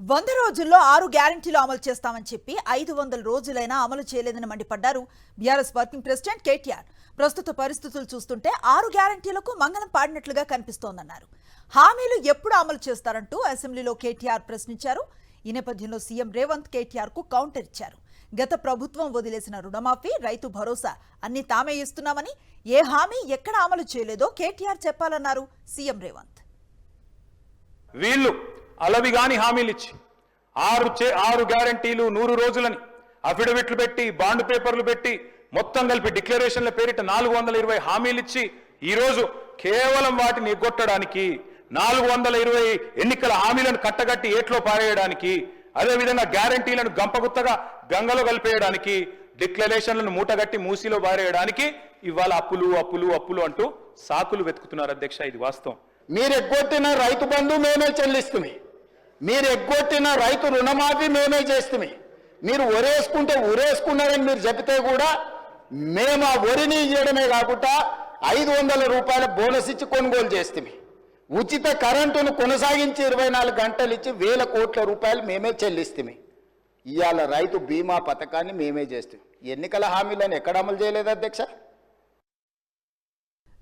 100 రోజుల్లో 6 గ్యారెంటీలు అమలు చేస్తామని చెప్పి 500 రోజులైనా అమలు చేయలేదని మండిపడ్డారు బీఆర్ఎస్ వర్కింగ్ ప్రెసిడెంట్ కేటీఆర్. ప్రస్తుత పరిస్థితులు చూస్తుంటే 6 గ్యారెంటీలకు మంగళం పాడినట్లుగా కనిపిస్తోందన్నారు. హామీలు ఎప్పుడు అమలు చేస్తారంటూ అసెంబ్లీలో కేటీఆర్ ప్రశ్నించారు. ఈ నేపథ్యంలో సీఎం రేవంత్ కేటీఆర్ కు కౌంటర్ ఇచ్చారు. గత ప్రభుత్వం వదిలేసిన రుణమాఫీ, రైతు భరోసా అన్ని తామే ఇస్తున్నామని, ఏ హామీ ఎక్కడ అమలు చేయలేదో కేటీఆర్ చెప్పాలన్నారు సీఎం రేవంత్. వీళ్ళు అలవిగాని హామీలు ఇచ్చి 6 గ్యారంటీలు 100 రోజులని అఫిడవిట్లు పెట్టి బాండ్ పేపర్లు పెట్టి మొత్తం కలిపి డిక్లరేషన్ల పేరిట 420 హామీలు ఇచ్చి ఈరోజు కేవలం వాటిని ఎగ్గొట్టడానికి 420 ఎన్నికల హామీలను కట్టగట్టి ఏట్లో పారేయడానికి, అదేవిధంగా గ్యారంటీలను గంపగుత్తగా గంగలో కలిపేయడానికి, డిక్లరేషన్లను మూటగట్టి మూసిలో పారేయడానికి ఇవాళ అప్పులు అప్పులు అప్పులు అంటూ సాకులు వెతుకుతున్నారు అధ్యక్ష. ఇది వాస్తవం. మీరు ఎగ్గొట్టిన రైతు బంధు మేమే చెల్లిస్తుమి, మీరు ఎగ్గొట్టిన రైతు రుణమాఫీ మేమే చేస్తుమి, మీరు ఒరేసుకుంటే ఉరేసుకున్నారని మీరు చెబితే కూడా మేము ఆ వరిని ఇవ్వడమే కాకుండా 500 రూపాయల బోనస్ ఇచ్చి కొనుగోలు చేస్తుమి, ఉచిత కరెంటును కొనసాగించి 24 గంటలు ఇచ్చి 1000 కోట్ల రూపాయలు మేమే చెల్లిస్తుమి. ఇవాళ రైతు బీమా పథకాన్ని మేమే చేస్తాం. ఎన్నికల హామీలను ఎక్కడ అమలు చేయలేదు అధ్యక్ష.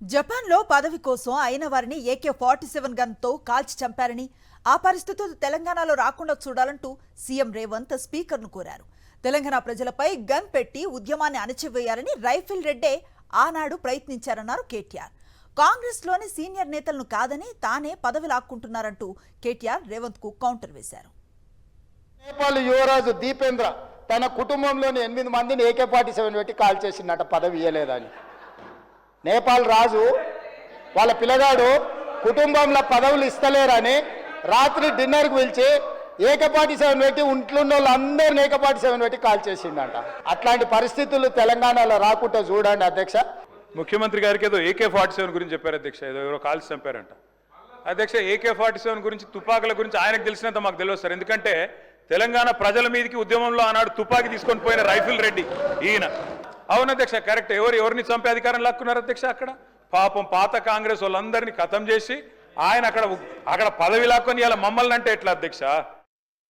జపాన్లో పదవి కోసం అయిన వారిని AK-47 గన్తో కాల్చి చంపారని, ఆ పరిస్థితులు తెలంగాణలో రాకుండా చూడాలంటూ సీఎం రేవంత్ స్పీకర్ను కోరారు. తెలంగాణ ప్రజలపై గన్ పెట్టి ఉద్యమాన్ని అణచివేయాలని రైఫిల్ రెడ్డే ఆనాడు ప్రయత్నించారన్నారు కేటీఆర్. కాంగ్రెస్లోని సీనియర్ నేతలను కాదని తానే పదవి లాక్కుంటున్నారంటూ కేటీఆర్ రేవంత్ కు కౌంటర్ వేశారు. నేపాల్ యువరాజు దీపేంద్ర తన కుటుంబంలోని 8 మందిని AK-47 పెట్టి కాల్ చేసిందట పదవి ఇవ్వలేదని. నేపాల్ రాజు వాళ్ళ పిల్లగాడు కుటుంబంలో పదవులు ఇస్తలేరని రాత్రి డిన్నర్కి పిలిచి AK-47 పెట్టి ఇంట్లో వాళ్ళందరినీ AK-47 పెట్టి కాల్ చేసిండట. అట్లాంటి పరిస్థితులు తెలంగాణలో రాకుండా చూడండి అధ్యక్ష. ముఖ్యమంత్రి గారికి ఏదో AK-47 గురించి చెప్పారు అధ్యక్ష, ఏదో ఎవరో కాల్చి చంపారంట. అధ్యక్ష, AK-47 గురించి, తుపాకుల గురించి ఆయనకు తెలిసినంత మాకు తెలియదు సార్. ఎందుకంటే తెలంగాణ ప్రజల మీదకి ఉద్యమంలో ఆనాడు తుపాకి తీసుకొని పోయిన రైఫిల్ రెడ్డి ఈయన. అవును అధ్యక్ష, కరెక్ట్. ఎవరిని చంపే అధికారం లాక్కున్నారు అధ్యక్ష. అక్కడ పాపం పాత కాంగ్రెస్ వాళ్ళందరినీ ఖతం చేసి ఆయన అక్కడ పదవి లాక్కొని ఇలా మమ్మల్ని అంటే ఎట్లా అధ్యక్ష?